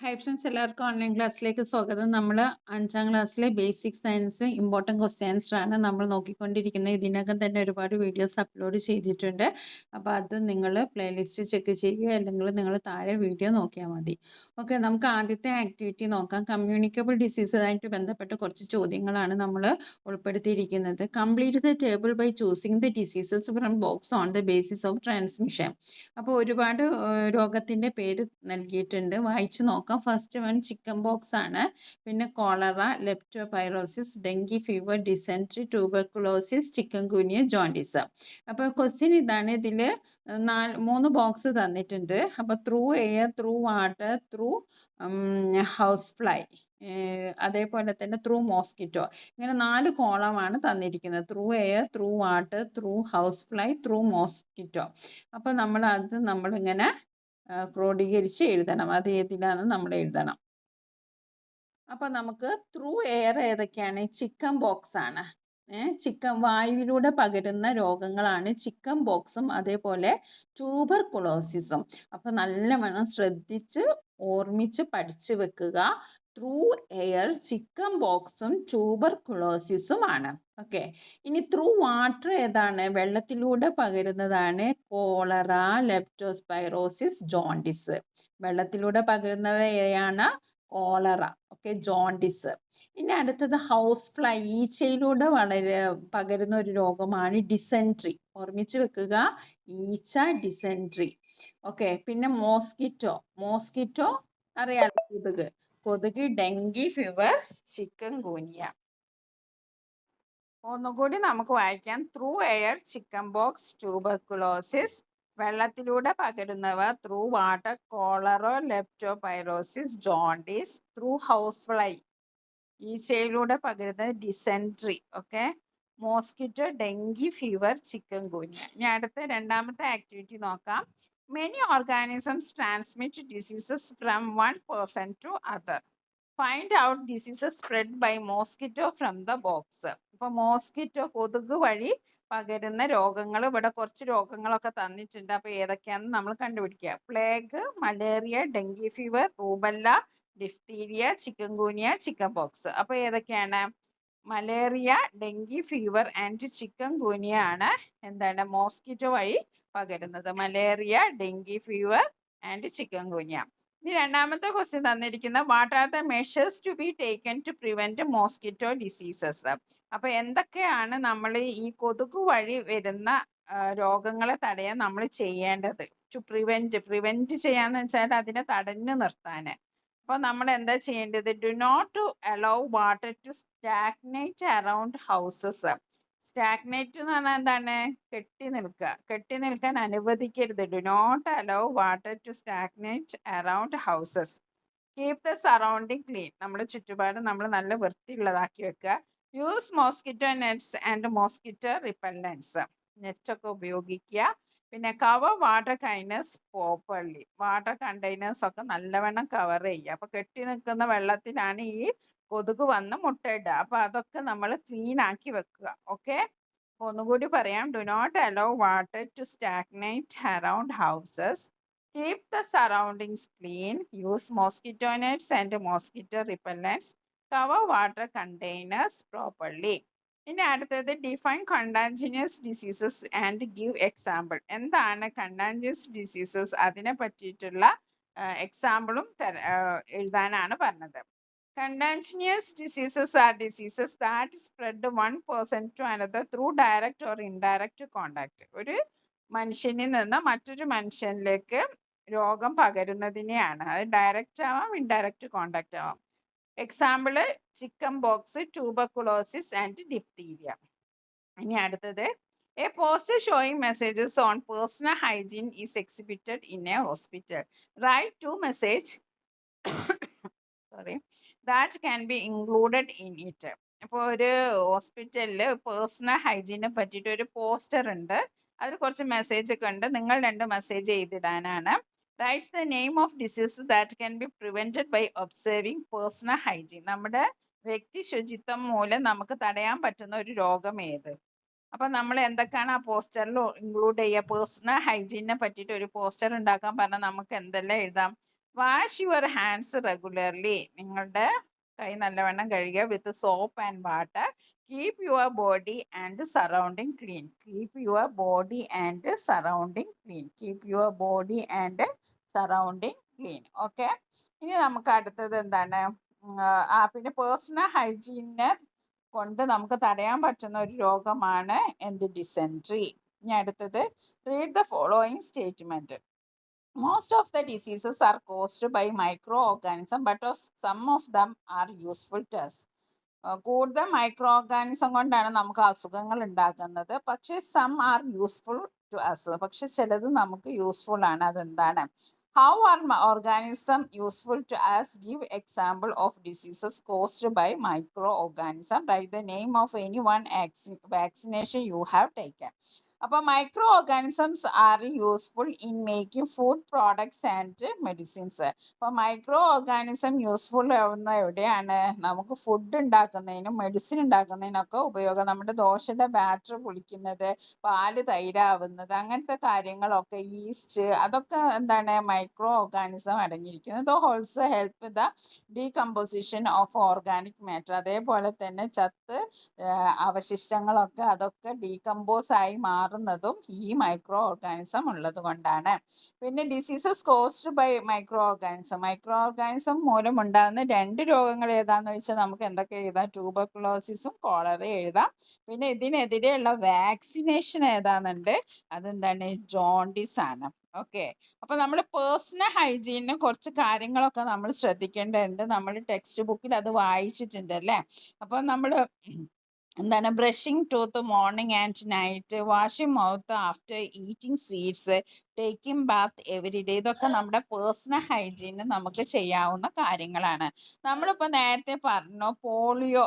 Hi friends, എല്ലാവർക്കും online ക്ലാസ്സിലേക്ക് സ്വാഗതം. നമ്മൾ 5ാം ക്ലാസ്സിലെ ബേസിക് സയൻസ് ഇമ്പോർട്ടൻറ്റ് ക്വസ്റ്റ്യൻസ് ആണ് നമ്മൾ നോക്കിക്കൊണ്ടിരിക്കുന്നത്. ഇതിനകം തന്നെ ഒരുപാട് വീഡിയോസ് അപ്ലോഡ് ചെയ്തിട്ടുണ്ട്. അപ്പോൾ അത് നിങ്ങൾ പ്ലേലിസ്റ്റ് ചെക്ക് ചെയ്യുക, അല്ലെങ്കിൽ നിങ്ങൾ താഴെ വീഡിയോ നോക്കിയാൽ മതി. ഓക്കെ, നമുക്ക് ആദ്യത്തെ ആക്ടിവിറ്റി നോക്കാം. കമ്മ്യൂണിക്കബിൾ ഡിസീസുമായിട്ട് ബന്ധപ്പെട്ട് കുറച്ച് ചോദ്യങ്ങളാണ് നമ്മൾ ഉൾപ്പെടുത്തിയിരിക്കുന്നത്. Complete the table by choosing the diseases from box on the basis of transmission. അപ്പോൾ ഒരുപാട് രോഗത്തിൻ്റെ പേര് നൽകിയിട്ടുണ്ട്, വായിച്ചു നോക്കാം. ഫസ്റ്റ് വൺ ചിക്കൻ ബോക്സ് ആണ്, പിന്നെ cholera, leptospirosis, dengue fever, dysentery, tuberculosis, chikungunya, jaundice. അപ്പോൾ ക്വസ്റ്റ്യൻ ഇതാണ്. ഇതിൽ 3 ബോക്സ് തന്നിട്ടുണ്ട്. അപ്പോൾ through air, through water, through house fly, അതേപോലെ തന്നെ ത്രൂ മോസ്കിറ്റോ, ഇങ്ങനെ 4 കോളമാണ് തന്നിരിക്കുന്നത്. Through air, through water, through house fly, through mosquito. അപ്പോൾ നമ്മളിങ്ങനെ ക്രോഡീകരിച്ച് എഴുതണം. അത് ഏതിലാണെന്ന് നമ്മൾ എഴുതണം. അപ്പോൾ നമുക്ക് ത്രൂ എയർ ഏതൊക്കെയാണ്? ചിക്കൻ ബോക്സ് ആണ്. ചിക്കൻ വായുവിലൂടെ പകരുന്ന രോഗങ്ങളാണ് ചിക്കൻ ബോക്സും അതേപോലെ ട്യൂബർകുലോസിസും. അപ്പോൾ നല്ലവണ്ണം ശ്രദ്ധിച്ച് ഓർമ്മിച്ച് പഠിച്ചു വെക്കുക. ത്രൂ എയർ ചിക്കൻ ബോക്സും ട്യൂബർകുലോസിസും ആണ്. ഓക്കെ, ഇനി ത്രൂ വാട്ടർ ഏതാണ്? വെള്ളത്തിലൂടെ പകരുന്നതാണ് കോളറ, ലെപ്റ്റോസ്പൈറോസിസ്, ജോണ്ടിസ്. വെള്ളത്തിലൂടെ പകരുന്നവയാണ് കോളറ, ഓക്കെ, ജോണ്ടിസ്. ഇനി അടുത്തത് ഹൗസ് ഫ്ലൈ, ഈച്ചയിലൂടെ പകരുന്ന ഒരു രോഗമാണ് ഡിസെൻട്രി. ഓർമ്മിച്ച് വെക്കുക, ഈച്ച, ഡിസെൻട്രി. ഓക്കെ, പിന്നെ മോസ്കിറ്റോ അറിയാലോ, കൊതുക്, ഡെങ്കി ഫീവർ, ചിക്കൻ ഗുനിയ. ഒന്നുകൂടി നമുക്ക് വായിക്കാം. Through air chicken box, tuberculosis. വെള്ളത്തിലൂടെ പകരുന്നവ through water cholera, leptospirosis, jaundice. Through house fly, ഈച്ചയിലൂടെ പകരുന്നത് dysentery. Okay, mosquito, dengue fever, chikungunya. ഇനി അടുത്ത രണ്ടാമത്തെ ആക്ടിവിറ്റി നോക്കാം. Many organisms transmit diseases from one person to other. Find out diseases spread by mosquito from the box. അപ്പോൾ mosquito, കൊതുക് വഴി പകരുന്ന രോഗങ്ങൾ, ഇവിടെ കുറച്ച് രോഗങ്ങളൊക്കെ തന്നിട്ടുണ്ട്. അപ്പോൾ ഏതൊക്കെയാണെന്ന് നമ്മൾ കണ്ടുപിടിക്കുക. Plague, malaria, dengue fever, rubella, diphtheria, chikungunya, chicken pox. അപ്പോൾ ഏതൊക്കെയാണ്? Malaria, dengue fever and chikungunya ആണ് എന്താണ് മോസ്കിറ്റോ വഴി പകരുന്നത്. Malaria, dengue fever and chikungunya. ഇനി രണ്ടാമത്തെ ക്വസ്റ്റ്യൻ തന്നിരിക്കുന്ന what are the measures to be taken to prevent mosquito diseases. അപ്പോൾ എന്തൊക്കെയാണ് നമ്മൾ ഈ കൊതുക് വഴി വരുന്ന രോഗങ്ങളെ തടയാൻ നമ്മൾ ചെയ്യേണ്ടത്? ടു പ്രിവെന്റ് ചെയ്യാന്ന് വെച്ചാൽ അതിനെ തടഞ്ഞു നിർത്താൻ. അപ്പോൾ നമ്മൾ എന്താ ചെയ്യേണ്ടത്? Do not to allow water to stagnate around houses. Stagnate എന്ന് പറഞ്ഞാൽ എന്താണ്? കെട്ടി നിൽക്കാൻ അനുവദിക്കരുത്. Do not allow water to stagnate around houses. Keep the surrounding clean. നമ്മുടെ ചുറ്റുപാട് നമ്മൾ നല്ല വൃത്തിയുള്ളതാക്കി വെക്കുക. Use mosquito nets and mosquito repellents. നെറ്റൊക്കെ ഉപയോഗിക്കുക. പിന്നെ cover water containers properly. Water containers ഒക്കെ നല്ലവണ്ണം കവർ ചെയ്യുക. അപ്പോൾ കെട്ടി നിൽക്കുന്ന വെള്ളത്തിലാണ് ഈ കൊതുക് വന്ന് മുട്ടയിടുക. അപ്പോൾ അതൊക്കെ നമ്മൾ ക്ലീൻ ആക്കി വെക്കുക. ഓക്കെ, ഒന്നുകൂടി പറയാം. Do not allow water to stagnate around houses. Keep the surroundings clean. Use mosquito nets and mosquito repellents. Cover water containers properly. ഇനി അടുത്തത് define contagious diseases and give example. എന്താണ് കണ്ടാഞ്ചിയസ് ഡിസീസസ്? അതിനെ പറ്റിയിട്ടുള്ള എക്സാമ്പിളും എഴുതാനാണ് പറഞ്ഞത്. Contagious diseases are diseases that spread one person to another through direct or indirect contact. ഒരു മനുഷ്യനിൽ നിന്ന് മറ്റൊരു മനുഷ്യനിലേക്ക് രോഗം പകരുന്നതിനെയാണ്. അത് ഡയറക്റ്റ് ആവാം, ഇൻഡയറക്റ്റ് കോണ്ടാക്റ്റ് ആവാം. Example chicken box, tuberculosis and diphtheria. ഇനി അടുത്തത് a poster showing messages on personal hygiene is exhibited in a hospital. Write two messages that can be included in it. അപ്പോൾ ഒരു ഹോസ്പിറ്റലിൽ പേഴ്സണൽ ഹൈജീനെ പറ്റിയിട്ട് ഒരു poster ഉണ്ട്. അതിൽ കുറച്ച് മെസ്സേജ് ഒക്കെ ഉണ്ട്. നിങ്ങൾ 2 മെസ്സേജ് എഴുതിടാനാണ്. Writes the name of disease that can be prevented by observing personal hygiene. നമ്മുടെ വ്യക്തി ശുചിത്വം മൂലം നമുക്ക് തടയാൻ പറ്റുന്ന ഒരു രോഗം ഏത്? അപ്പം നമ്മൾ എന്തൊക്കെയാണ് ആ പോസ്റ്ററിൽ ഇൻക്ലൂഡ് ചെയ്യുക? പേഴ്സണൽ ഹൈജീനെ പറ്റിയിട്ട് ഒരു പോസ്റ്റർ ഉണ്ടാക്കാൻ പറഞ്ഞാൽ നമുക്ക് എന്തെല്ലാം എഴുതാം? Wash your hands regularly. നിങ്ങളുടെ കൈ നല്ലവണ്ണം കഴുകുക വിത്ത് soap and water. Keep your body and surrounding clean. Keep your body and surrounding clean. Keep your body and surrounding clean. Okay, ഇനി നമുക്ക് അടുത്തത് എന്താണ്? പിന്നെ പേഴ്സണൽ ഹൈജീനെ കൊണ്ട് നമുക്ക് തടയാൻ പറ്റുന്ന ഒരു രോഗമാണ് എന്ത്? ഡിസെൻട്രി. ഇനി അടുത്തത്, read the following statement. Most of the diseases are caused by microorganisms, but some of them are useful to us. കൂടുതൽ മൈക്രോ ഓർഗാനിസം കൊണ്ടാണ് നമുക്ക് അസുഖങ്ങൾ ഉണ്ടാക്കുന്നത്. പക്ഷേ some are useful to us. പക്ഷെ ചിലത് നമുക്ക് യൂസ്ഫുൾ ആണ്. അതെന്താണ്? How are organism useful to us? Give example of diseases caused by micro organism. Write the name of any one vaccination you have taken. അപ്പോൾ micro organisms are useful in making food products and medicines. അപ്പോൾ micro organism useful ആവുന്ന എവിടെയാണ്? നമുക്ക് food ഉണ്ടാക്കുന്നതിനും medicine ഉണ്ടാക്കുന്നതിനൊക്കെ ഉപയോഗം. നമ്മുടെ ദോശയുടെ batter പൊളിക്കുന്നത്, പാല് തൈരാവുന്നത്, അങ്ങനത്തെ കാര്യങ്ങളൊക്കെ, ഈസ്റ്റ്, അതൊക്കെ എന്താണ്? മൈക്രോ ഓർഗാനിസം അടങ്ങിയിരിക്കുന്നത്. Also help the decomposition of organic matter. അതേപോലെ തന്നെ ചത്ത് അവശിഷ്ടങ്ങളൊക്കെ അതൊക്കെ ഡീകമ്പോസ് ആയി മാറുന്നതും ഈ മൈക്രോ ഓർഗാനിസം ഉള്ളത് കൊണ്ടാണ്. പിന്നെ diseases caused by micro organism. Micro organism മൂലം ഉണ്ടാകുന്ന 2 രോഗങ്ങൾ ഏതാന്ന് വെച്ചാൽ നമുക്ക് എന്തൊക്കെ എഴുതാം? ട്യൂബർകുലോസിസും കോളറയും എഴുതാം. പിന്നെ ഇതിനെതിരെയുള്ള വാക്സിനേഷൻ ഏതാന്നുണ്ട്? അതെന്താണ്? ജോണ്ടിസ് ആണ്. ഓക്കെ, അപ്പൊ നമ്മൾ പേഴ്സണൽ ഹൈജീനിന് കുറച്ച് കാര്യങ്ങളൊക്കെ നമ്മൾ ശ്രദ്ധിക്കേണ്ടതുണ്ട്. നമ്മൾ ടെക്സ്റ്റ് ബുക്കിൽ അത് വായിച്ചിട്ടുണ്ട് അല്ലേ? അപ്പൊ നമ്മൾ എന്താണ്? Brushing tooth morning and night, washing mouth after eating sweets, taking bath every day. ഇതൊക്കെ നമ്മുടെ പേഴ്സണൽ ഹൈജീന് നമുക്ക് ചെയ്യാവുന്ന കാര്യങ്ങളാണ്. നമ്മളിപ്പോൾ നേരത്തെ പറഞ്ഞു പോളിയോ